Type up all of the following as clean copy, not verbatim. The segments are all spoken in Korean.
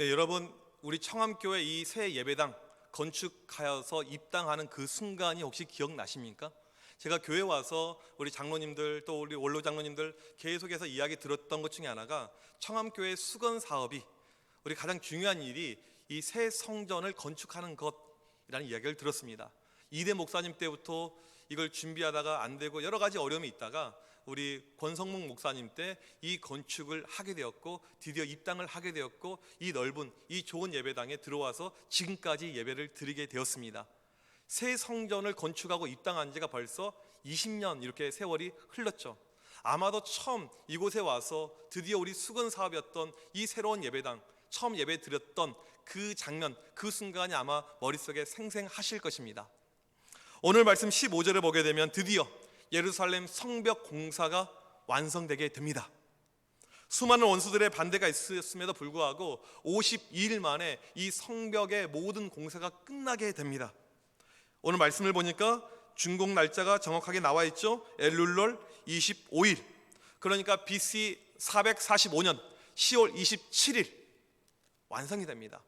네, 여러분, 우리 청암교회 이 새 예배당 건축하여서 입당하는 그 순간이 혹시 기억나십니까? 제가 교회 와서 우리 장로님들 또 우리 원로 장로님들 계속해서 이야기 들었던 것 중에 하나가 청암교회 수건 사업이 우리 가장 중요한 일이 이 새 성전을 건축하는 것이라는 이야기를 들었습니다. 이대 목사님 때부터 이걸 준비하다가 안 되고 여러 가지 어려움이 있다가 우리 권성묵 목사님 때 이 건축을 하게 되었고 드디어 입당을 하게 되었고 이 넓은 이 좋은 예배당에 들어와서 지금까지 예배를 드리게 되었습니다. 새 성전을 건축하고 입당한 지가 벌써 20년 이렇게 세월이 흘렀죠. 아마도 처음 이곳에 와서 드디어 우리 수건 사업이었던 이 새로운 예배당 처음 예배 드렸던 그 장면, 그 순간이 아마 머릿속에 생생하실 것입니다. 오늘 말씀 15절을 보게 되면 드디어 예루살렘 성벽 공사가 완성되게 됩니다. 수많은 원수들의 반대가 있었음에도 불구하고 52일 만에 이 성벽의 모든 공사가 끝나게 됩니다. 오늘 말씀을 보니까 준공 날짜가 정확하게 나와 있죠. 엘룰월 25일, 그러니까 BC 445년 10월 27일 완성이 됩니다.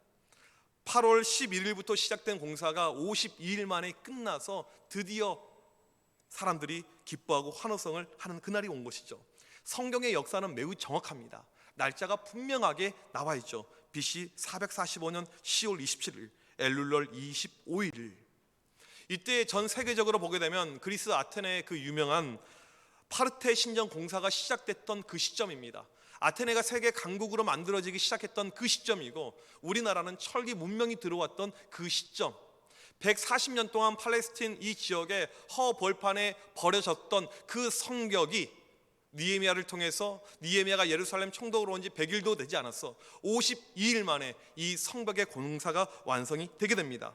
8월 11일부터 시작된 공사가 52일 만에 끝나서 드디어 사람들이 기뻐하고 환호성을 하는 그날이 온 것이죠. 성경의 역사는 매우 정확합니다. 날짜가 분명하게 나와 있죠. BC 445년 10월 27일, 엘룰월 25일. 이때 전 세계적으로 보게 되면 그리스 아테네의 그 유명한 파르테 신전 공사가 시작됐던 그 시점입니다. 아테네가 세계 강국으로 만들어지기 시작했던 그 시점이고 우리나라는 철기 문명이 들어왔던 그 시점, 140년 동안 팔레스틴 이 지역에 허벌판에 버려졌던 그 성벽이 느헤미야를 통해서, 느헤미야가 예루살렘 총독으로 온 지 100일도 되지 않았어 52일 만에 이 성벽의 공사가 완성이 되게 됩니다.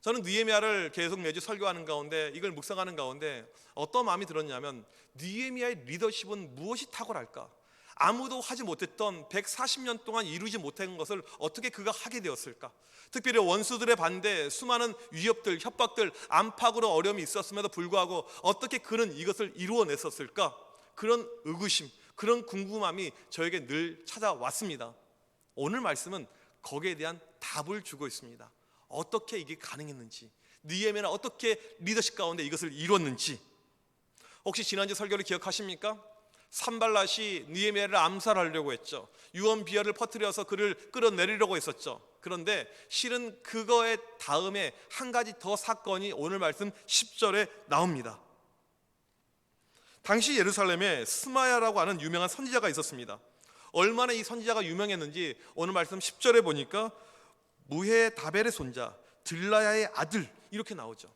저는 느헤미야를 계속 매주 설교하는 가운데 이걸 묵상하는 가운데 어떤 마음이 들었냐면 느헤미야의 리더십은 무엇이 탁월할까? 아무도 하지 못했던 140년 동안 이루지 못한 것을 어떻게 그가 하게 되었을까? 특별히 원수들의 반대, 수많은 위협들, 협박들, 안팎으로 어려움이 있었음에도 불구하고 어떻게 그는 이것을 이루어냈었을까? 그런 의구심, 그런 궁금함이 저에게 늘 찾아왔습니다. 오늘 말씀은 거기에 대한 답을 주고 있습니다. 어떻게 이게 가능했는지, 느헤미야는 어떻게 리더십 가운데 이것을 이뤘는지. 혹시 지난주 설교를 기억하십니까? 산발랏이 느헤미야를 암살하려고 했죠. 유언비어를 퍼뜨려서 그를 끌어내리려고 했었죠. 그런데 실은 그거의 다음에 한 가지 더 사건이 오늘 말씀 10절에 나옵니다. 당시 예루살렘에 스마야라고 하는 유명한 선지자가 있었습니다. 얼마나 이 선지자가 유명했는지 오늘 말씀 10절에 보니까 무헤다벨의 손자 들라야의 아들 이렇게 나오죠.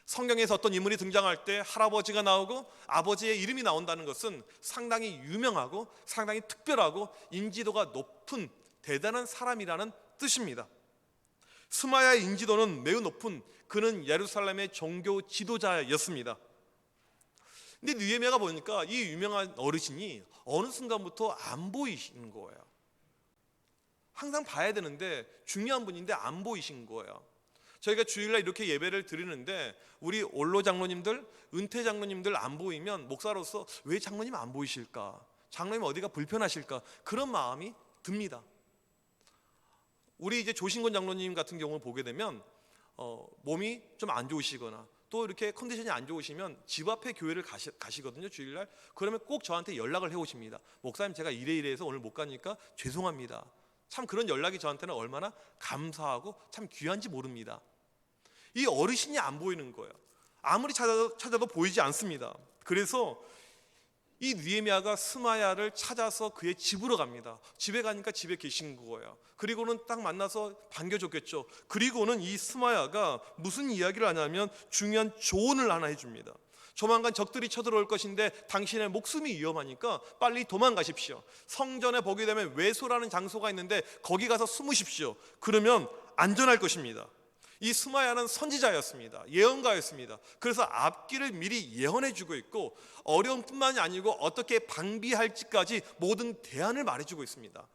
성경에서 어떤 인물이 등장할 때 할아버지가 나오고 아버지의 이름이 나온다는 것은 상당히 유명하고 상당히 특별하고 인지도가 높은 대단한 사람이라는 뜻입니다. 스마야의 인지도는 매우 높은, 그는 예루살렘의 종교 지도자였습니다. 근데 느헤미야가 보니까 이 유명한 어르신이 어느 순간부터 안 보이시는 거예요. 항상 봐야 되는데 중요한 분인데 안 보이신 거예요. 저희가 주일날 이렇게 예배를 드리는데 우리 원로 장로님들, 은퇴 장로님들 안 보이면 목사로서 왜 장로님 안 보이실까? 장로님 어디가 불편하실까? 그런 마음이 듭니다. 우리 이제 조신권 장로님 같은 경우를 보게 되면 몸이 좀 안 좋으시거나 또 이렇게 컨디션이 안 좋으시면 집 앞에 교회를 가시거든요, 주일날. 그러면 꼭 저한테 연락을 해오십니다. 목사님, 제가 이래서 오늘 못 가니까 죄송합니다. 참 그런 연락이 저한테는 얼마나 감사하고 참 귀한지 모릅니다. 이 어르신이 안 보이는 거예요. 아무리 찾아도 보이지 않습니다. 그래서 이 느헤미야가 스마야를 찾아서 그의 집으로 갑니다. 집에 가니까 집에 계신 거예요. 그리고는 딱 만나서 반겨줬겠죠. 그리고는 이 스마야가 무슨 이야기를 하냐면 중요한 조언을 하나 해줍니다. 조만간 적들이 쳐들어올 것인데 당신의 목숨이 위험하니까 빨리 도망가십시오. 성전에 보게 되면 외소라는 장소가 있는데 거기 가서 숨으십시오. 그러면 안전할 것입니다. 이 스마야는 선지자였습니다. 예언가였습니다. 그래서 앞길을 미리 예언해주고 있고 어려움뿐만이 아니고 어떻게 방비할지까지 모든 대안을 말해주고 있습니다.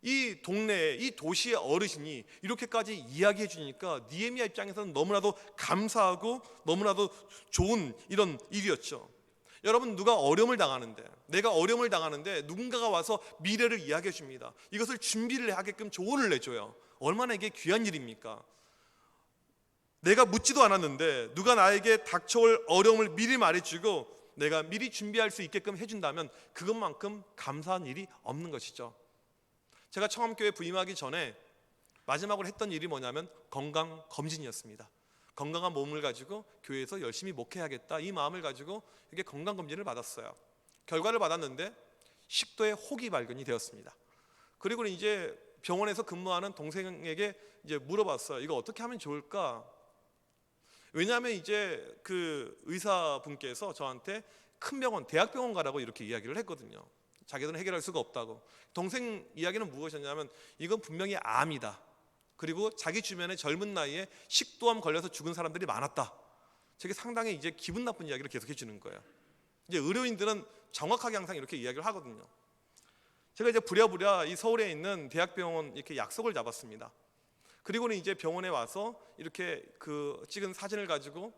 이 동네에, 이 도시의 어르신이 이렇게까지 이야기해 주니까 느헤미야 입장에서는 너무나도 감사하고 너무나도 좋은 이런 일이었죠. 여러분, 누가 어려움을 당하는데, 내가 어려움을 당하는데 누군가가 와서 미래를 이야기해 줍니다. 이것을 준비를 하게끔 조언을 내줘요. 얼마나 이게 귀한 일입니까? 내가 묻지도 않았는데 누가 나에게 닥쳐올 어려움을 미리 말해주고 내가 미리 준비할 수 있게끔 해준다면 그것만큼 감사한 일이 없는 것이죠. 제가 청암교회 부임하기 전에 마지막으로 했던 일이 뭐냐면 건강검진이었습니다. 건강한 몸을 가지고 교회에서 열심히 목회하겠다, 이 마음을 가지고 이렇게 건강검진을 받았어요. 결과를 받았는데 식도에 혹이 발견이 되었습니다. 그리고 이제 병원에서 근무하는 동생에게 이제 물어봤어요. 이거 어떻게 하면 좋을까? 왜냐하면 이제 그 의사분께서 저한테 큰 병원, 대학병원 가라고 이렇게 이야기를 했거든요. 자기들은 해결할 수가 없다고. 동생 이야기는 무엇이었냐면 이건 분명히 암이다. 그리고 자기 주변에 젊은 나이에 식도암 걸려서 죽은 사람들이 많았다. 저게 상당히 이제 기분 나쁜 이야기를 계속해 주는 거예요. 이제 의료인들은 정확하게 항상 이렇게 이야기를 하거든요. 제가 이제 부랴부랴 이 서울에 있는 대학병원 이렇게 약속을 잡았습니다. 그리고는 이제 병원에 와서 이렇게 그 찍은 사진을 가지고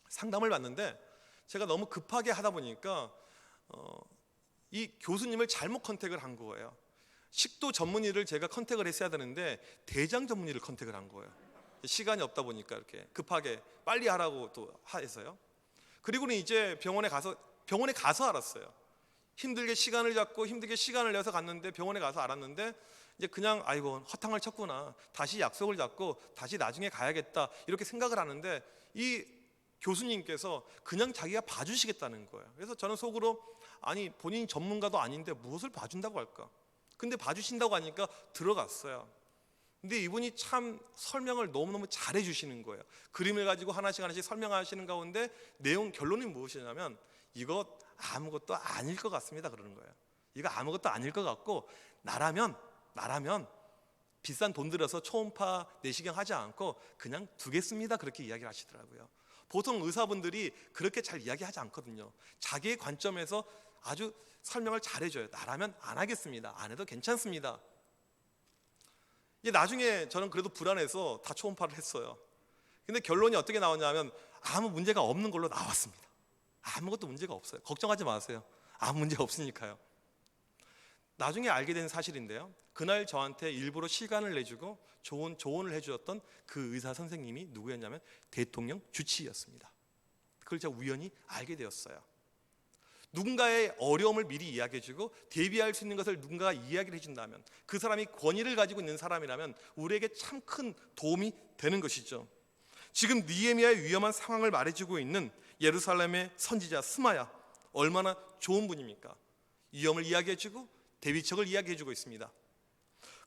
상담을 받는데 제가 너무 급하게 하다 보니까 이 교수님을 잘못 컨택을 한 거예요. 식도 전문의를 제가 컨택을 했어야 되는데 대장 전문의를 컨택을 한 거예요. 시간이 없다 보니까 이렇게 급하게 빨리 하라고 또 해서요. 그리고는 이제 병원에 가서 알았어요. 힘들게 시간을 잡고 힘들게 시간을 내서 갔는데 병원에 가서 알았는데 이제 그냥 아이고 허탕을 쳤구나, 다시 약속을 잡고 다시 나중에 가야겠다 이렇게 생각을 하는데 이 교수님께서 그냥 자기가 봐주시겠다는 거예요. 그래서 저는 속으로 아니 본인 전문가도 아닌데 무엇을 봐준다고 할까? 근데 봐주신다고 하니까 들어갔어요. 근데 이분이 참 설명을 너무너무 잘해 주시는 거예요. 그림을 가지고 하나씩 설명하시는 가운데 결론이 무엇이냐면 이거 아무것도 아닐 것 같습니다 그러는 거예요. 이거 아무것도 아닐 것 같고 나라면 비싼 돈 들여서 초음파 내시경 하지 않고 그냥 두겠습니다 그렇게 이야기를 하시더라고요. 보통 의사분들이 그렇게 잘 이야기하지 않거든요. 자기의 관점에서 아주 설명을 잘해줘요. 나라면 안 하겠습니다. 안 해도 괜찮습니다. 이제 나중에 저는 그래도 불안해서 다 초음파를 했어요. 근데 결론이 어떻게 나왔냐면 아무 문제가 없는 걸로 나왔습니다. 아무것도 문제가 없어요. 걱정하지 마세요. 아무 문제 없으니까요. 나중에 알게 된 사실인데요. 그날 저한테 일부러 시간을 내주고 좋은 조언을 해주었던 그 의사 선생님이 누구였냐면 대통령 주치의였습니다. 그걸 제가 우연히 알게 되었어요. 누군가의 어려움을 미리 이야기해주고 대비할 수 있는 것을 누군가가 이야기를 해준다면 그 사람이 권위를 가지고 있는 사람이라면 우리에게 참 큰 도움이 되는 것이죠. 지금 느헤미야의 위험한 상황을 말해주고 있는 예루살렘의 선지자 스마야, 얼마나 좋은 분입니까? 위험을 이야기해주고 대비책을 이야기해주고 있습니다.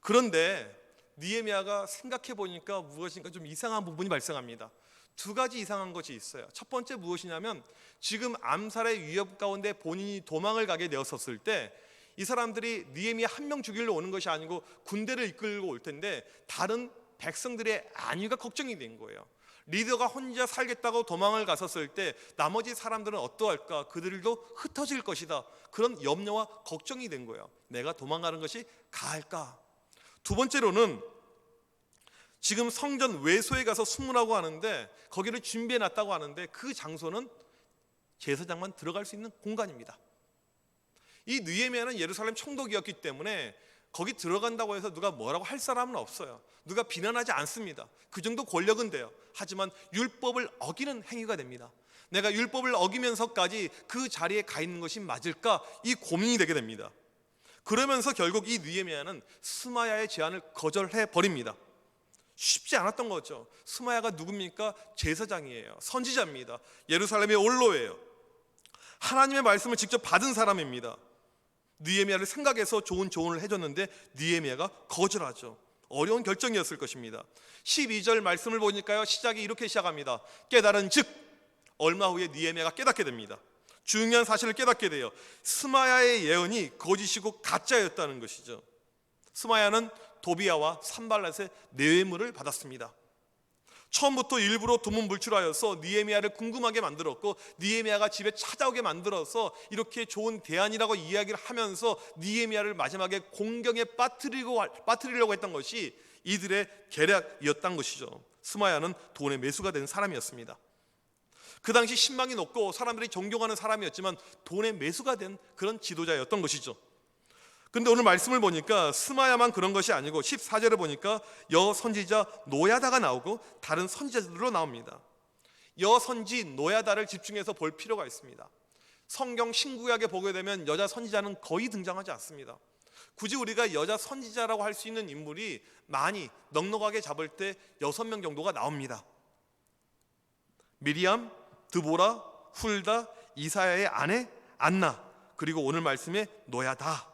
그런데 느헤미야가 생각해 보니까 무엇인가 좀 이상한 부분이 발생합니다. 두 가지 이상한 것이 있어요. 첫 번째 무엇이냐면 지금 암살의 위협 가운데 본인이 도망을 가게 되었었을 때 이 사람들이 느헤미야 한 명 죽이려 오는 것이 아니고 군대를 이끌고 올 텐데 다른 백성들의 안위가 걱정이 된 거예요. 리더가 혼자 살겠다고 도망을 갔었을 때 나머지 사람들은 어떠할까? 그들도 흩어질 것이다. 그런 염려와 걱정이 된 거예요. 내가 도망가는 것이 가할까? 두 번째로는 지금 성전 외소에 가서 숨으라고 하는데 거기를 준비해 놨다고 하는데 그 장소는 제사장만 들어갈 수 있는 공간입니다. 이 느헤미야는 예루살렘 총독이었기 때문에 거기 들어간다고 해서 누가 뭐라고 할 사람은 없어요. 누가 비난하지 않습니다. 그 정도 권력은 돼요. 하지만 율법을 어기는 행위가 됩니다. 내가 율법을 어기면서까지 그 자리에 가 있는 것이 맞을까? 이 고민이 되게 됩니다. 그러면서 결국 이 느헤미야는 스마야의 제안을 거절해 버립니다. 쉽지 않았던 거죠. 스마야가 누굽니까? 제사장이에요. 선지자입니다. 예루살렘의 원로예요. 하나님의 말씀을 직접 받은 사람입니다. 느헤미야를 생각해서 좋은 조언을 해줬는데 느헤미야가 거절하죠. 어려운 결정이었을 것입니다. 12절 말씀을 보니까요, 시작이 이렇게 시작합니다. 깨달은 즉 얼마 후에 느헤미야가 깨닫게 됩니다. 중요한 사실을 깨닫게 돼요. 스마야의 예언이 거짓이고 가짜였다는 것이죠. 스마야는 도비야와 산발랏의 뇌물을 받았습니다. 처음부터 일부러 두문불출하여서 느헤미야를 궁금하게 만들었고 느헤미야가 집에 찾아오게 만들어서 이렇게 좋은 대안이라고 이야기를 하면서 느헤미야를 마지막에 공경에 빠뜨리려고 했던 것이 이들의 계략이었던 것이죠. 스마야는 돈의 매수가 된 사람이었습니다. 그 당시 신망이 높고 사람들이 존경하는 사람이었지만 돈의 매수가 된 그런 지도자였던 것이죠. 그런데 오늘 말씀을 보니까 스마야만 그런 것이 아니고 14절을 보니까 여선지자 노야다가 나오고 다른 선지자들로 나옵니다. 여선지 노야다를 집중해서 볼 필요가 있습니다. 성경 신구약에 보게 되면 여자 선지자는 거의 등장하지 않습니다. 굳이 우리가 여자 선지자라고 할 수 있는 인물이 많이 넉넉하게 잡을 때 6명 정도가 나옵니다. 미리암, 드보라, 훌다, 이사야의 아내 안나, 그리고 오늘 말씀의 노야다.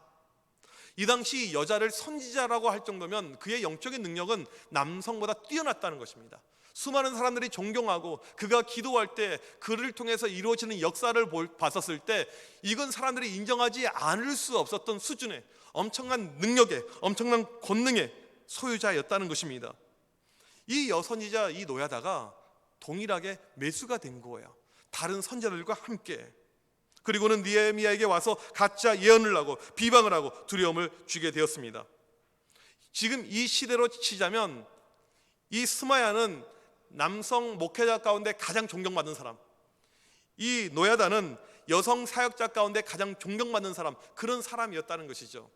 이 당시 여자를 선지자라고 할 정도면 그의 영적인 능력은 남성보다 뛰어났다는 것입니다. 수많은 사람들이 존경하고 그가 기도할 때 그를 통해서 이루어지는 역사를 봤었을 때 이건 사람들이 인정하지 않을 수 없었던 수준의 엄청난 능력의, 엄청난 권능의 소유자였다는 것입니다. 이 여선지자 이 노야다가 동일하게 매수가 된 거예요. 다른 선지자들과 함께. 그리고는 느헤미야에게 와서 가짜 예언을 하고 비방을 하고 두려움을 주게 되었습니다. 지금 이 시대로 치자면 이 스마야는 남성 목회자 가운데 가장 존경받는 사람, 이 노야다는 여성 사역자 가운데 가장 존경받는 사람, 그런 사람이었다는 것이죠.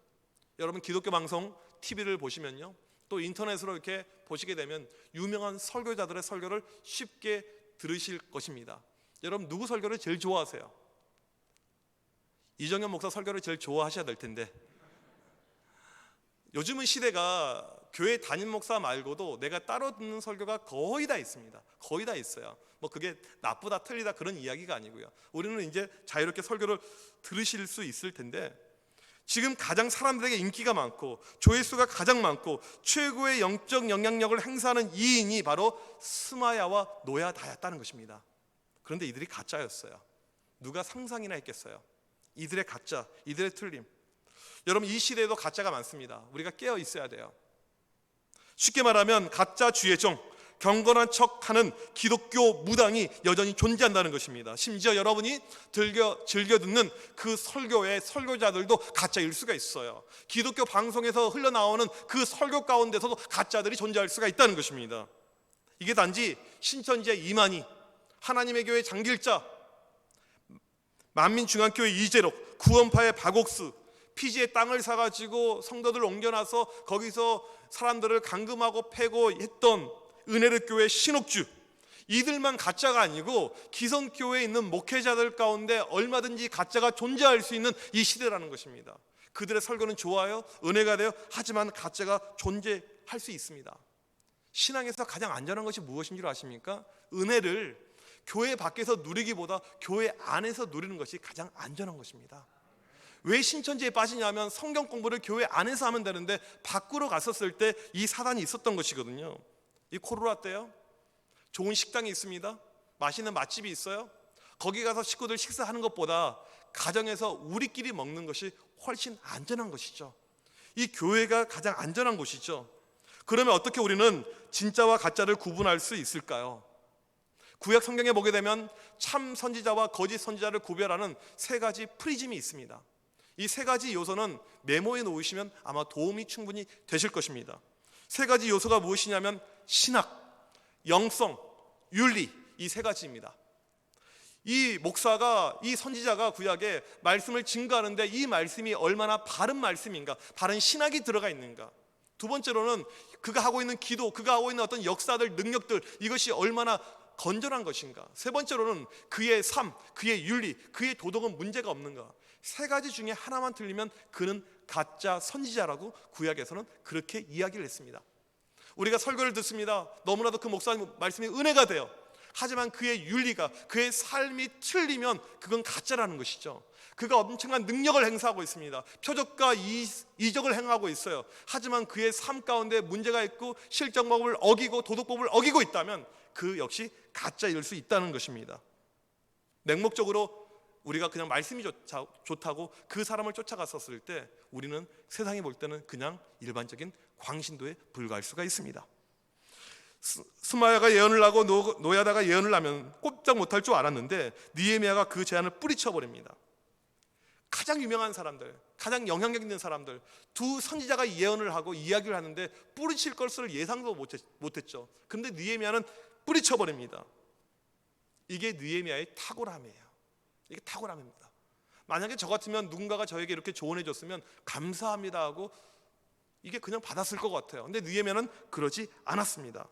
여러분 기독교 방송 TV를 보시면요, 또 인터넷으로 이렇게 보시게 되면 유명한 설교자들의 설교를 쉽게 들으실 것입니다. 여러분 누구 설교를 제일 좋아하세요? 이정현 목사 설교를 제일 좋아하셔야 될 텐데, 요즘은 시대가 교회 담임 목사 말고도 내가 따로 듣는 설교가 거의 다 있습니다. 거의 다 있어요. 뭐 그게 나쁘다 틀리다 그런 이야기가 아니고요. 우리는 이제 자유롭게 설교를 들으실 수 있을 텐데, 지금 가장 사람들에게 인기가 많고 조회수가 가장 많고 최고의 영적 영향력을 행사하는 이인이 바로 스마야와 노야다였다는 것입니다. 그런데 이들이 가짜였어요. 누가 상상이나 했겠어요? 이들의 가짜, 이들의 틀림. 여러분 이 시대에도 가짜가 많습니다. 우리가 깨어 있어야 돼요. 쉽게 말하면 가짜 주의종, 경건한 척하는 기독교 무당이 여전히 존재한다는 것입니다. 심지어 여러분이 즐겨 듣는 그 설교의 설교자들도 가짜일 수가 있어요. 기독교 방송에서 흘러나오는 그 설교 가운데서도 가짜들이 존재할 수가 있다는 것입니다. 이게 단지 신천지의 이만희, 하나님의 교회 장길자, 만민중앙교회 이재록, 구원파의 박옥수, 피지의 땅을 사가지고 성도들 옮겨놔서 거기서 사람들을 감금하고 패고 했던 은혜를 교회 신옥주, 이들만 가짜가 아니고 기성교회에 있는 목회자들 가운데 얼마든지 가짜가 존재할 수 있는 이 시대라는 것입니다. 그들의 설교는 좋아요, 은혜가 돼요. 하지만 가짜가 존재할 수 있습니다. 신앙에서 가장 안전한 것이 무엇인 줄 아십니까? 은혜를 교회 밖에서 누리기보다 교회 안에서 누리는 것이 가장 안전한 것입니다. 왜 신천지에 빠지냐면 성경 공부를 교회 안에서 하면 되는데 밖으로 갔었을 때 이 사단이 있었던 것이거든요. 이 코로나 때요, 좋은 식당이 있습니다. 맛있는 맛집이 있어요. 거기 가서 식구들 식사하는 것보다 가정에서 우리끼리 먹는 것이 훨씬 안전한 것이죠. 이 교회가 가장 안전한 곳이죠. 그러면 어떻게 우리는 진짜와 가짜를 구분할 수 있을까요? 구약 성경에 보게 되면 참 선지자와 거짓 선지자를 구별하는 3가지 프리즘이 있습니다. 이 3가지 요소는 메모해 놓으시면 아마 도움이 충분히 되실 것입니다. 3가지 요소가 무엇이냐면 신학, 영성, 윤리, 이 3가지입니다. 이 목사가, 이 선지자가 구약에 말씀을 증거하는데 이 말씀이 얼마나 바른 말씀인가, 바른 신학이 들어가 있는가. 두 번째로는 그가 하고 있는 기도, 그가 하고 있는 어떤 역사들, 능력들, 이것이 얼마나 건전한 것인가. 세 번째로는 그의 삶, 그의 윤리, 그의 도덕은 문제가 없는가. 3가지 중에 하나만 틀리면 그는 가짜 선지자라고 구약에서는 그렇게 이야기를 했습니다. 우리가 설교를 듣습니다. 너무나도 그 목사님 말씀이 은혜가 돼요. 하지만 그의 윤리가, 그의 삶이 틀리면 그건 가짜라는 것이죠. 그가 엄청난 능력을 행사하고 있습니다. 표적과 이적을 행하고 있어요. 하지만 그의 삶 가운데 문제가 있고 실정법을 어기고 도덕법을 어기고 있다면 그 역시 가짜일 수 있다는 것입니다. 맹목적으로 우리가 그냥 말씀이 좋다고 그 사람을 쫓아갔었을 때 우리는 세상이 볼 때는 그냥 일반적인 광신도에 불과할 수가 있습니다. 스마야가 예언을 하고 노야다가 예언을 하면 꼼짝 못할 줄 알았는데 느헤미야가 그 제안을 뿌리쳐버립니다. 가장 유명한 사람들, 가장 영향력 있는 사람들, 두 선지자가 예언을 하고 이야기를 하는데 뿌리칠 것을 예상도 못했죠. 그런데 느헤미야는 뿌리쳐버립니다. 이게 느헤미야의 탁월함이에요. 이게 탁월함입니다. 만약에 저 같으면 누군가가 저에게 이렇게 조언해 줬으면 감사합니다 하고 이게 그냥 받았을 것 같아요. 근데 느헤미야는 그러지 않았습니다.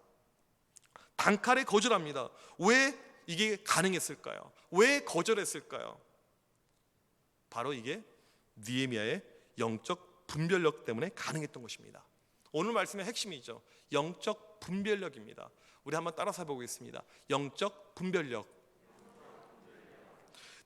단칼에 거절합니다. 왜 이게 가능했을까요? 왜 거절했을까요? 바로 이게 느헤미야의 영적 분별력 때문에 가능했던 것입니다. 오늘 말씀의 핵심이죠. 영적 분별력입니다. 우리 한번 따라서 해보겠습니다. 영적 분별력.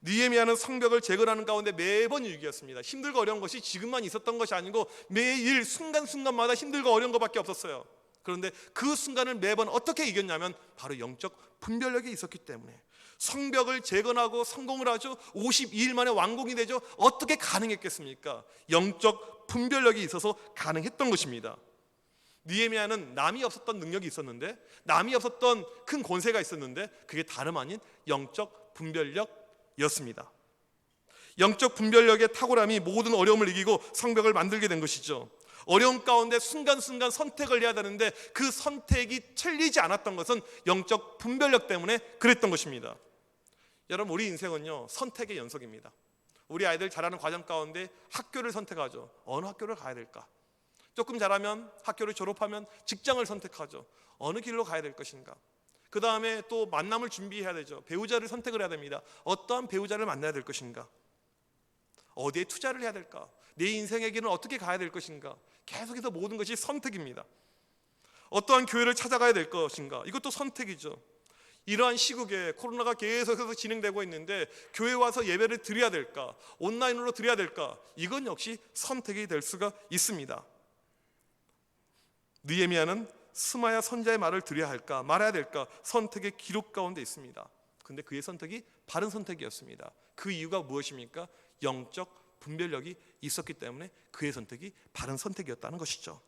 느헤미야는 성벽을 재건하는 가운데 매번 위기였습니다. 힘들고 어려운 것이 지금만 있었던 것이 아니고 매일 순간순간마다 힘들고 어려운 것밖에 없었어요. 그런데 그 순간을 매번 어떻게 이겼냐면 바로 영적 분별력이 있었기 때문에. 성벽을 재건하고 성공을 하죠. 52일 만에 완공이 되죠. 어떻게 가능했겠습니까? 영적 분별력이 있어서 가능했던 것입니다. 느헤미야는 남이 없었던 능력이 있었는데, 남이 없었던 큰 권세가 있었는데, 그게 다름 아닌 영적 분별력이었습니다. 영적 분별력의 탁월함이 모든 어려움을 이기고 성벽을 만들게 된 것이죠. 어려움 가운데 순간순간 선택을 해야 되는데 그 선택이 틀리지 않았던 것은 영적 분별력 때문에 그랬던 것입니다. 여러분, 우리 인생은요, 선택의 연속입니다. 우리 아이들 자라는 과정 가운데 학교를 선택하죠. 어느 학교를 가야 될까? 조금 자라면 학교를 졸업하면 직장을 선택하죠. 어느 길로 가야 될 것인가? 그 다음에 또 만남을 준비해야 되죠. 배우자를 선택을 해야 됩니다. 어떠한 배우자를 만나야 될 것인가? 어디에 투자를 해야 될까? 내 인생의 길은 어떻게 가야 될 것인가? 계속해서 모든 것이 선택입니다. 어떠한 교회를 찾아가야 될 것인가? 이것도 선택이죠. 이러한 시국에 코로나가 계속해서 진행되고 있는데 교회 와서 예배를 드려야 될까? 온라인으로 드려야 될까? 이건 역시 선택이 될 수가 있습니다. 느헤미야는 스마야 선자의 말을 드려야 할까 말아야 될까 선택의 기록 가운데 있습니다. 근데 그의 선택이 바른 선택이었습니다. 그 이유가 무엇입니까? 영적 분별력이 있었기 때문에 그의 선택이 바른 선택이었다는 것이죠.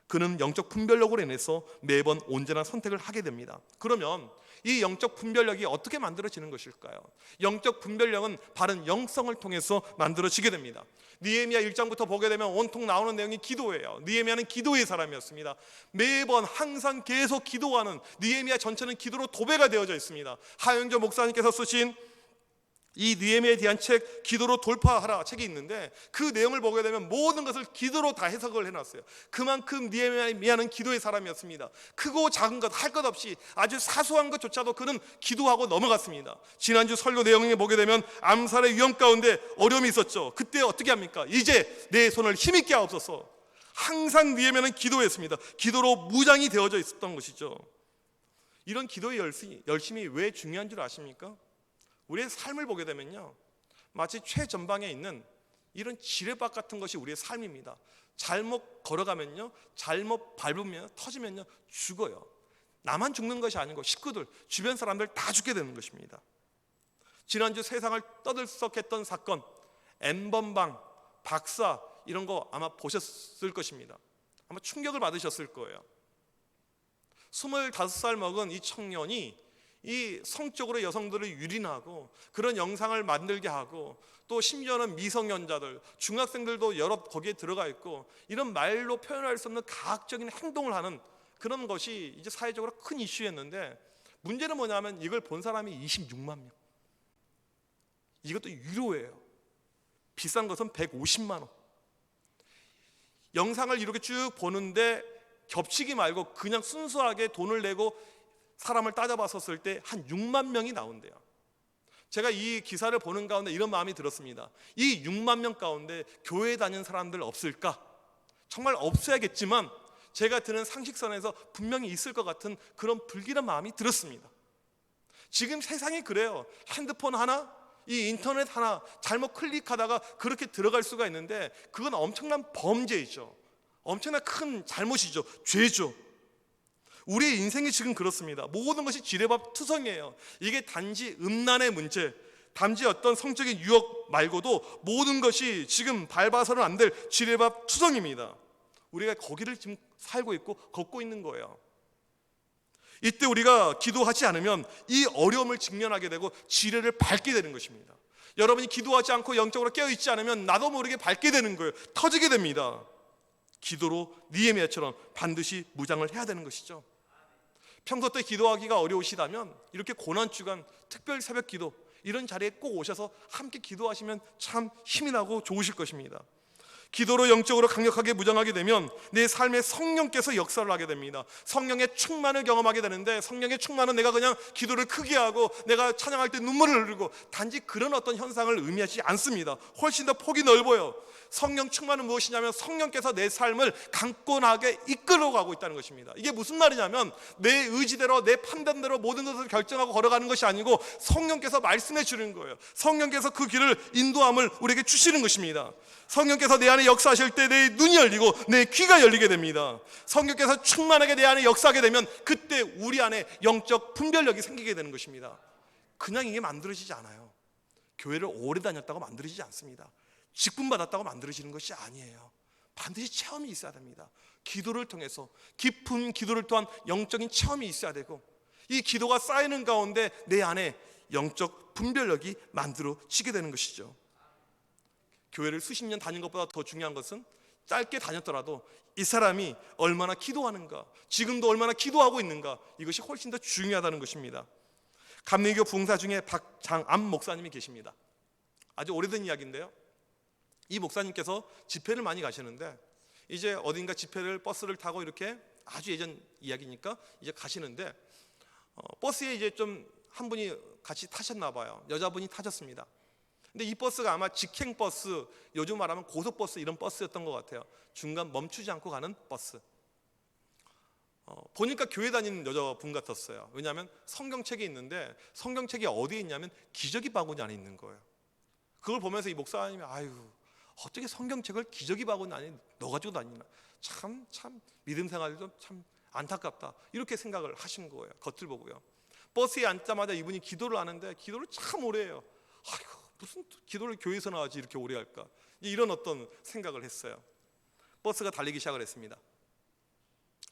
그는 영적 분별력으로 인해서 매번 언제나 선택을 하게 됩니다. 그러면 이 영적 분별력이 어떻게 만들어지는 것일까요? 영적 분별력은 바른 영성을 통해서 만들어지게 됩니다. 느헤미야 1장부터 보게 되면 온통 나오는 내용이 기도예요. 느헤미야는 기도의 사람이었습니다. 매번 항상 계속 기도하는, 느헤미야 전체는 기도로 도배가 되어져 있습니다. 하영조 목사님께서 쓰신 이 느헤미야에 대한 책, 기도로 돌파하라 책이 있는데 그 내용을 보게 되면 모든 것을 기도로 다 해석을 해놨어요. 그만큼 느헤미야는 기도의 사람이었습니다. 크고 작은 것 할 것 없이 아주 사소한 것조차도 그는 기도하고 넘어갔습니다. 지난주 설교 내용에 보게 되면 암살의 위험 가운데 어려움이 있었죠. 그때 어떻게 합니까? 이제 내 손을 힘있게 하옵소서. 항상 느헤미야는 기도했습니다. 기도로 무장이 되어져 있었던 것이죠. 이런 기도의 열심이 왜 중요한 줄 아십니까? 우리의 삶을 보게 되면요, 마치 최전방에 있는 이런 지뢰밭 같은 것이 우리의 삶입니다. 잘못 걸어가면요, 잘못 밟으면 터지면요 죽어요. 나만 죽는 것이 아니고 식구들, 주변 사람들 다 죽게 되는 것입니다. 지난주 세상을 떠들썩했던 사건, N번방, 박사 이런 거 아마 보셨을 것입니다. 아마 충격을 받으셨을 거예요. 25살 먹은 이 청년이 이 성적으로 여성들을 유린하고 그런 영상을 만들게 하고 또 심지어는 미성년자들, 중학생들도 여러 거기에 들어가 있고 이런 말로 표현할 수 없는 가학적인 행동을 하는 그런 것이 이제 사회적으로 큰 이슈였는데 문제는 뭐냐면 이걸 본 사람이 26만 명. 이것도 유료예요. 비싼 것은 150만 원. 영상을 이렇게 쭉 보는데 겹치기 말고 그냥 순수하게 돈을 내고 사람을 따져봤었을 때 한 6만 명이 나온대요. 제가 이 기사를 보는 가운데 이런 마음이 들었습니다. 이 6만 명 가운데 교회 다니는 사람들 없을까? 정말 없어야겠지만 제가 드는 상식선에서 분명히 있을 것 같은 그런 불길한 마음이 들었습니다. 지금 세상이 그래요. 핸드폰 하나, 이 인터넷 하나 잘못 클릭하다가 그렇게 들어갈 수가 있는데 그건 엄청난 범죄이죠. 엄청난 큰 잘못이죠. 죄죠. 우리의 인생이 지금 그렇습니다. 모든 것이 지뢰밭 투성이에요. 이게 단지 음란의 문제, 단지 어떤 성적인 유혹 말고도 모든 것이 지금 밟아서는 안 될 지뢰밭 투성입니다. 우리가 거기를 지금 살고 있고 걷고 있는 거예요. 이때 우리가 기도하지 않으면 이 어려움을 직면하게 되고 지뢰를 밟게 되는 것입니다. 여러분이 기도하지 않고 영적으로 깨어있지 않으면 나도 모르게 밟게 되는 거예요. 터지게 됩니다. 기도로 느헤미야처럼 반드시 무장을 해야 되는 것이죠. 평소 때 기도하기가 어려우시다면 이렇게 고난주간 특별 새벽 기도 이런 자리에 꼭 오셔서 함께 기도하시면 참 힘이 나고 좋으실 것입니다. 기도로 영적으로 강력하게 무장하게 되면 내 삶에 성령께서 역사를 하게 됩니다. 성령의 충만을 경험하게 되는데, 성령의 충만은 내가 그냥 기도를 크게 하고 내가 찬양할 때 눈물을 흘리고 단지 그런 어떤 현상을 의미하지 않습니다. 훨씬 더 폭이 넓어요. 성령 충만은 무엇이냐면 성령께서 내 삶을 강권하게 이끌어가고 있다는 것입니다. 이게 무슨 말이냐면 내 의지대로 내 판단대로 모든 것을 결정하고 걸어가는 것이 아니고 성령께서 말씀해 주는 거예요. 성령께서 그 길을 인도함을 우리에게 주시는 것입니다. 성령께서 내 안에 역사하실 때 내 눈이 열리고 내 귀가 열리게 됩니다. 성령께서 충만하게 내 안에 역사하게 되면 그때 우리 안에 영적 분별력이 생기게 되는 것입니다. 그냥 이게 만들어지지 않아요. 교회를 오래 다녔다고 만들어지지 않습니다. 직분 받았다고 만들어지는 것이 아니에요. 반드시 체험이 있어야 됩니다. 기도를 통해서 깊은 기도를 통한 영적인 체험이 있어야 되고, 이 기도가 쌓이는 가운데 내 안에 영적 분별력이 만들어지게 되는 것이죠. 교회를 수십 년 다닌 것보다 더 중요한 것은 짧게 다녔더라도 이 사람이 얼마나 기도하는가, 지금도 얼마나 기도하고 있는가, 이것이 훨씬 더 중요하다는 것입니다. 감리교 부흥사 중에 박장암 목사님이 계십니다. 아주 오래된 이야기인데요, 이 목사님께서 집회를 많이 가시는데 이제 어딘가 집회를 버스를 타고 이렇게, 아주 예전 이야기니까 이제 가시는데 버스에 이제 좀 한 분이 같이 타셨나 봐요. 여자분이 타셨습니다. 근데 이 버스가 아마 직행버스, 요즘 말하면 고속버스 이런 버스였던 것 같아요. 중간 멈추지 않고 가는 버스. 보니까 교회 다니는 여자분 같았어요. 왜냐하면 성경책이 있는데 성경책이 어디에 있냐면 기저귀 바구니 안에 있는 거예요. 그걸 보면서 이 목사님이 아유, 어떻게 성경책을 기저귀 바구니 안에 넣어가지고 다니나, 참 믿음 생활도 참 안타깝다, 이렇게 생각을 하신 거예요. 겉을 보고요. 버스에 앉자마자 이분이 기도를 하는데 기도를 참 오래 해요. 아이고, 무슨 기도를 교회에서나 하지 이렇게 오래 할까, 이런 어떤 생각을 했어요. 버스가 달리기 시작을 했습니다.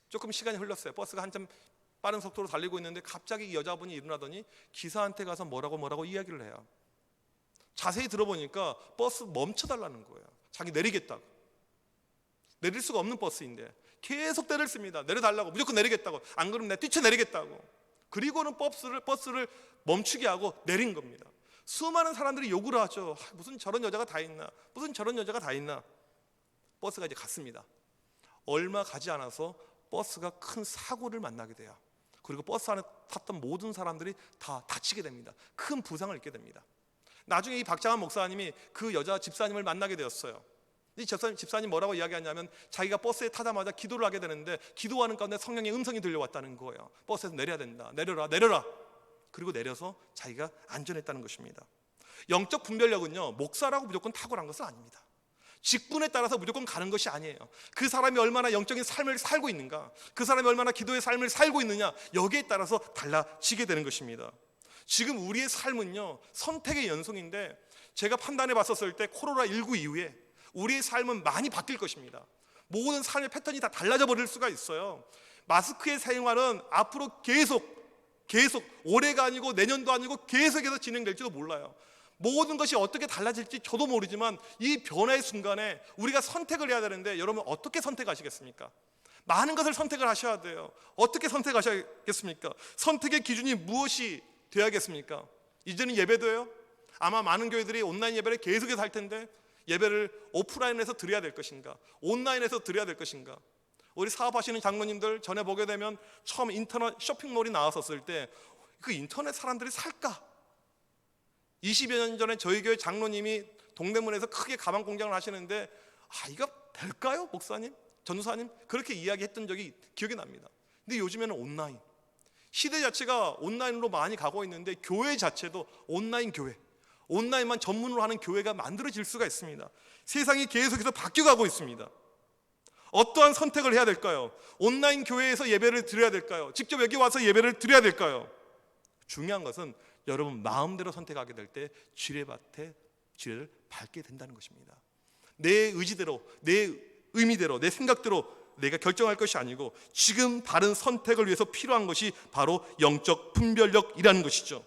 조금 시간이 흘렀어요. 버스가 한참 빠른 속도로 달리고 있는데 갑자기 이 여자분이 일어나더니 기사한테 가서 뭐라고 이야기를 해요. 자세히 들어보니까 버스 멈춰달라는 거예요. 자기 내리겠다고. 내릴 수가 없는 버스인데 계속 때를 씁니다. 내려달라고, 무조건 내리겠다고, 안 그러면 내가 뛰쳐내리겠다고. 그리고는 버스를 멈추게 하고 내린 겁니다. 수많은 사람들이 욕을 하죠. 무슨 저런 여자가 다 있나, 무슨 저런 여자가 다 있나. 버스가 이제 갔습니다. 얼마 가지 않아서 버스가 큰 사고를 만나게 돼요. 그리고 버스 안에 탔던 모든 사람들이 다 다치게 됩니다. 큰 부상을 입게 됩니다. 나중에 이 박장한 목사님이 그 여자 집사님을 만나게 되었어요. 이 집사님 뭐라고 이야기하냐면 자기가 버스에 타자마자 기도를 하게 되는데 기도하는 가운데 성령의 음성이 들려왔다는 거예요. 버스에서 내려야 된다, 내려라. 그리고 내려서 자기가 안전했다는 것입니다. 영적 분별력은요, 목사라고 무조건 탁월한 것은 아닙니다. 직분에 따라서 무조건 가는 것이 아니에요. 그 사람이 얼마나 영적인 삶을 살고 있는가, 그 사람이 얼마나 기도의 삶을 살고 있느냐, 여기에 따라서 달라지게 되는 것입니다. 지금 우리의 삶은요, 선택의 연속인데 제가 판단해 봤었을 때 코로나19 이후에 우리의 삶은 많이 바뀔 것입니다. 모든 삶의 패턴이 다 달라져 버릴 수가 있어요. 마스크의 생활은 앞으로 계속 올해가 아니고 내년도 아니고 계속해서 진행될지도 몰라요. 모든 것이 어떻게 달라질지 저도 모르지만 이 변화의 순간에 우리가 선택을 해야 되는데, 여러분 어떻게 선택하시겠습니까? 많은 것을 선택을 하셔야 돼요. 어떻게 선택하셔야겠습니까? 선택의 기준이 무엇이 되어야겠습니까? 이제는 예배도요, 아마 많은 교회들이 온라인 예배를 계속해서 할 텐데 예배를 오프라인에서 드려야 될 것인가, 온라인에서 드려야 될 것인가. 우리 사업하시는 장로님들 전에 보게 되면 처음 인터넷 쇼핑몰이 나왔었을 때 그 인터넷 사람들이 살까? 20여 년 전에 저희 교회 장로님이 동대문에서 크게 가방 공장을 하시는데 이거 될까요? 목사님, 전도사님, 그렇게 이야기했던 적이 기억이 납니다. 근데 요즘에는 온라인, 시대 자체가 온라인으로 많이 가고 있는데 교회 자체도 온라인 교회, 온라인만 전문으로 하는 교회가 만들어질 수가 있습니다. 세상이 계속해서 바뀌어가고 있습니다. 어떠한 선택을 해야 될까요? 온라인 교회에서 예배를 드려야 될까요? 직접 여기 와서 예배를 드려야 될까요? 중요한 것은 여러분 마음대로 선택하게 될 때 지뢰밭에 지뢰를 밟게 된다는 것입니다. 내 의지대로, 내 의미대로, 내 생각대로 내가 결정할 것이 아니고 지금 바른 선택을 위해서 필요한 것이 바로 영적 분별력이라는 것이죠.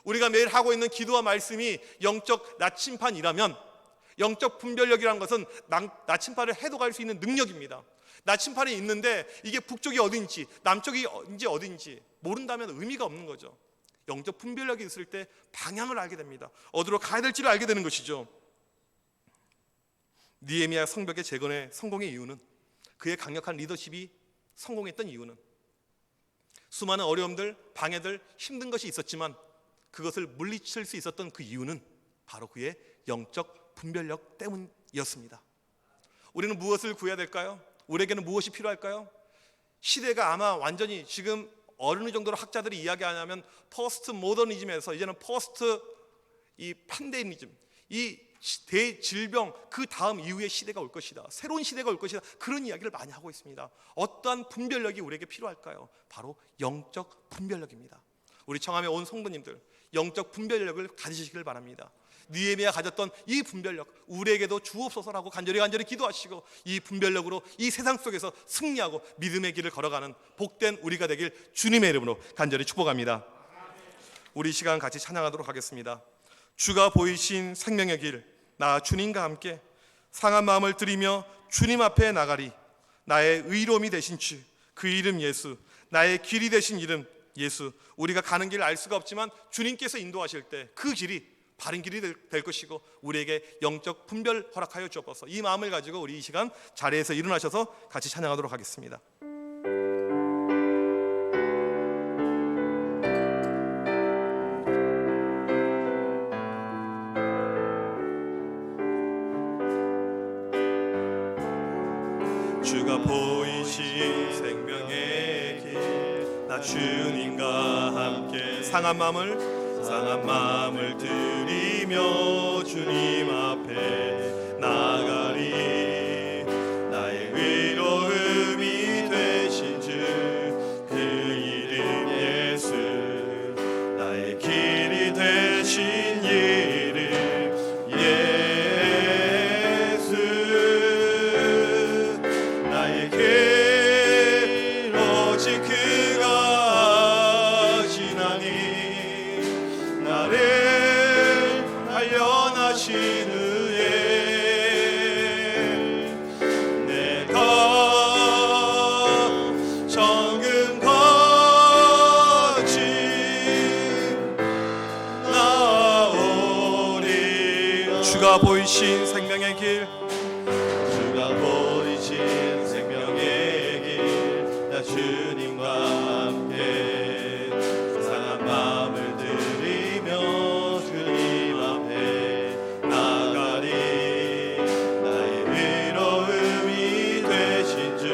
우리가 매일 하고 있는 기도와 말씀이 영적 나침판이라면 영적 분별력이라는 것은 나침반을 해독할 수 있는 능력입니다. 나침반이 있는데 이게 북쪽이 어딘지 남쪽이 어딘지 모른다면 의미가 없는 거죠. 영적 분별력이 있을 때 방향을 알게 됩니다. 어디로 가야 될지를 알게 되는 것이죠. 느헤미야 성벽의 재건의 성공의 이유는, 그의 강력한 리더십이 성공했던 이유는, 수많은 어려움들, 방해들, 힘든 것이 있었지만 그것을 물리칠 수 있었던 그 이유는 바로 그의 영적 분별력 때문이었습니다. 우리는 무엇을 구해야 될까요? 우리에게는 무엇이 필요할까요? 시대가 아마 완전히 지금 어느 정도로 학자들이 이야기하냐면 포스트 모더니즘에서 이제는 포스트 팬데미즘, 이 대질병 그 다음 이후의 시대가 올 것이다, 새로운 시대가 올 것이다, 그런 이야기를 많이 하고 있습니다. 어떠한 분별력이 우리에게 필요할까요? 바로 영적 분별력입니다. 우리 청함에 온 성도님들, 영적 분별력을 가지시길 바랍니다. 느헤미야 가졌던 이 분별력 우리에게도 주옵소서라고 간절히 기도하시고, 이 분별력으로 이 세상 속에서 승리하고 믿음의 길을 걸어가는 복된 우리가 되길 주님의 이름으로 간절히 축복합니다. 우리 시간 같이 찬양하도록 하겠습니다. 주가 보이신 생명의 길, 나 주님과 함께 상한 마음을 들이며 주님 앞에 나가리. 나의 의로움이 되신 주, 그 이름 예수, 나의 길이 되신 이름 예수. 우리가 가는 길을 알 수가 없지만 주님께서 인도하실 때 그 길이 바른 길이 될 것이고 우리에게 영적 분별 허락하여 주옵소서. 이 마음을 가지고 우리 이 시간 자리에서 일어나셔서 같이 찬양하도록 하겠습니다. 주가 보이신 생명의 길, 나 주님과 함께 상한 마음을 들이며 주님 앞에 나가리. 나의 의로움이 되신 주, 그 이름 예수, 나의 길이 되신 이름 예수. 나의 길 오직 그가 아시나니. 나를 단련하신 후에 내가 정금같이 나오리. 주가 보이신 생명의 길, 주가 보이신 생명의 길, 나 주님과 함께 상한 마음을 들이며 주님 앞에 나가리. 나의 의로움이 되신 주,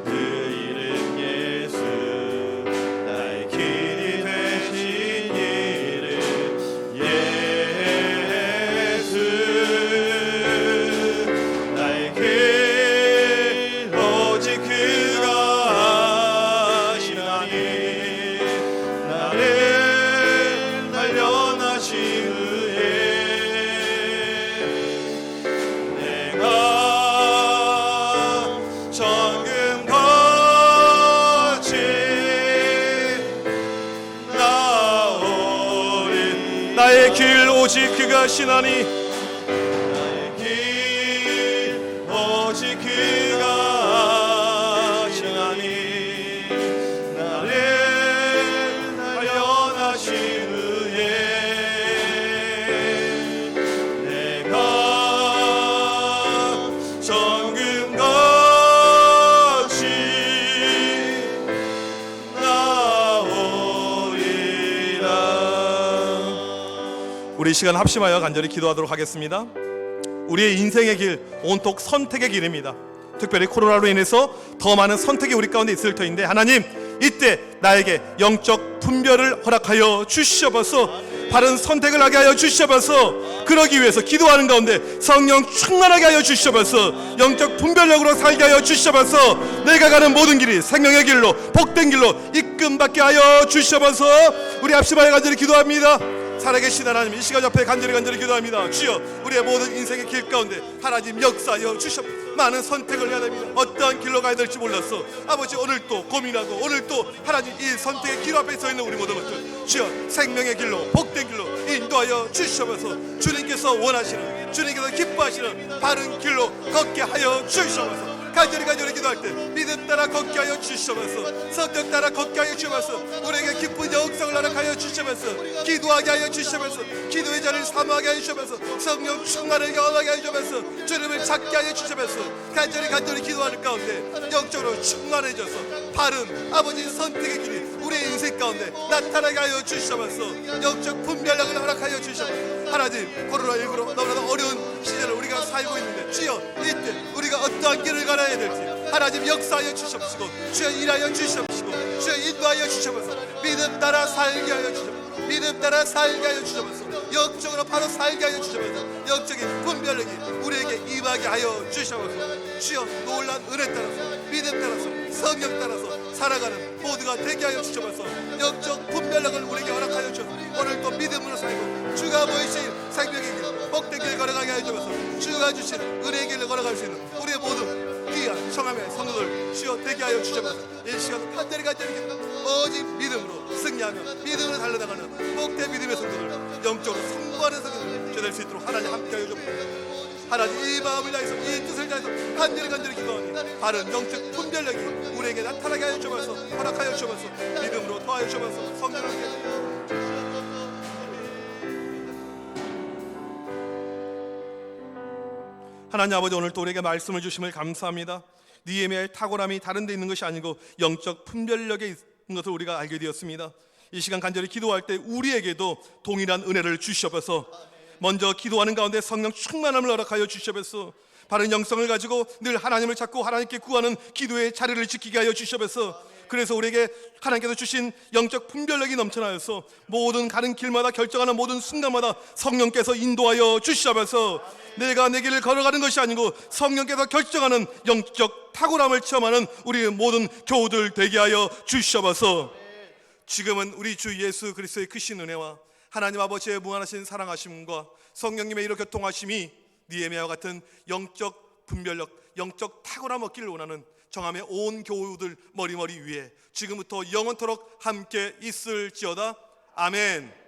그 이름 예수, 나의 길이 되신 이름 예수. 나의 길 오직 그가 아시나니. 나를 단련하신 후에 내가 정금같이 나오리. 나의 길 오직 그가 아시나니. 나의 길 오직 그가 아시나니. 나를 단련하신 후에 내가 정금같이 나오리라. 우리 시간 합심하여 간절히 기도하도록 하겠습니다. 우리의 인생의 길, 온통 선택의 길입니다. 특별히 코로나로 인해서 더 많은 선택이 우리 가운데 있을 터인데, 하나님 이때 나에게 영적 분별을 허락하여 주시옵소서. 바른 선택을 하게 하여 주시옵소서. 그러기 위해서 기도하는 가운데 성령 충만하게 하여 주시옵소서. 영적 분별력으로 살게 하여 주시옵소서. 내가 가는 모든 길이 생명의 길로, 복된 길로 이끌받게 하여 주시옵소서. 우리 합심하여 간절히 기도합니다. 살아계신 하나님, 이 시간 옆에 간절히 기도합니다. 주여, 우리의 모든 인생의 길 가운데 하나님 역사하여 주시옵소서. 많은 선택을 해야 됩니다. 어떠한 길로 가야 될지 몰랐어. 아버지, 오늘 또 고민하고 오늘 또 하나님 이 선택의 길 앞에 서 있는 우리 모든 것들 주여 생명의 길로 복된 길로 인도하여 주시옵소서. 주님께서 원하시는, 주님께서 기뻐하시는 바른 길로 걷게 하여 주시옵소서. 간절히 기도할 때 믿음 따라 걷게 하여 주시옵소서. 성령 따라 걷게 하여 주시옵소서. 우리에게 기쁜 영성을 허락하여 주시옵소서. 기도하게 하여 주시옵소서. 기도의 자리를 사모하게 하여 주시옵소서. 성령 충만을 경험하게 하여 주시옵소서. 주님을 찾게 하여 주시옵소서. 간절히 기도하는 가운데 영적으로 충만해져서 바른 아버지 선택의 길이 우리의 인생 가운데 나타나게 하여 주시옵소서. 영적 분별력을 허락하여 주시옵소서. 하나님, 코로나19로 너무나도 어려운 시절을 우리가 살고 있는데 주여 이때 우리가 어떠한 길을 가야 될지 하나님 역사하여 주시옵시고 주여 일하여 주시옵시고 주여 인도하여 주시옵소서. 믿음 따라 살게 하여 주시옵소서. 믿음 따라 살게 하여 주시옵소서. 영적으로 바로 살게 하여 주시옵소서. 영적인 분별력이 우리에게 임하게 하여 주시옵소서. 주여 놀란 은혜 따라서 믿음 따라서 성령 따라서 살아가는 모두가 되게 하여 주시옵소서. 영적 분별력을 우리에게 허락하여 주옵소서. 오늘 또 믿음으로 살고 주가 보이신 생명의 길 복된 길 걸어가게 하여 주옵소서. 주가 주신 은혜의 길을 걸어갈 수 있는 우리의 모든 귀한 성함의 성도들 주여 되게 하여 주시옵소서. 이 시간 간절히 오직 믿음으로 승리하며 믿음으로 달려나가는 복된 믿음의 성도들, 영적으로 성공하는 성도들 될 수 있도록 하나님 함께 하여 주옵소서. 하나님, 이 마음을 다해서 이 뜻을 다해서 간절히 기도하니 바른 영적 분별력이 우리에게 나타나게 하여 주옵소서. 허락하여 주옵소서. 믿음으로 도하여 주옵소서. 성령을 하나님 아버지, 오늘 또 우리에게 말씀을 주심을 감사합니다. 느헤미야의 탁월함이 다른 데 있는 것이 아니고 영적 분별력에 있는 것을 우리가 알게 되었습니다. 이 시간 간절히 기도할 때 우리에게도 동일한 은혜를 주시옵소서. 먼저 기도하는 가운데 성령 충만함을 허락하여 주시옵소서. 바른 영성을 가지고 늘 하나님을 찾고 하나님께 구하는 기도의 자리를 지키게 하여 주시옵소서. 그래서 우리에게 하나님께서 주신 영적 분별력이 넘쳐나여서 모든 가는 길마다 결정하는 모든 순간마다 성령께서 인도하여 주시옵소서. 내가 내 길을 걸어가는 것이 아니고 성령께서 결정하는 영적 탁월함을 체험하는 우리 모든 교우들 되게 하여 주시옵소서. 지금은 우리 주 예수 그리스도의 크신 은혜와 하나님 아버지의 무한하신 사랑하심과 성령님의 이로 교통하심이 느헤미야와 같은 영적 분별력, 영적 탁월함 얻기를 원하는 정함의 온 교우들 머리머리 위에 지금부터 영원토록 함께 있을지어다. 아멘.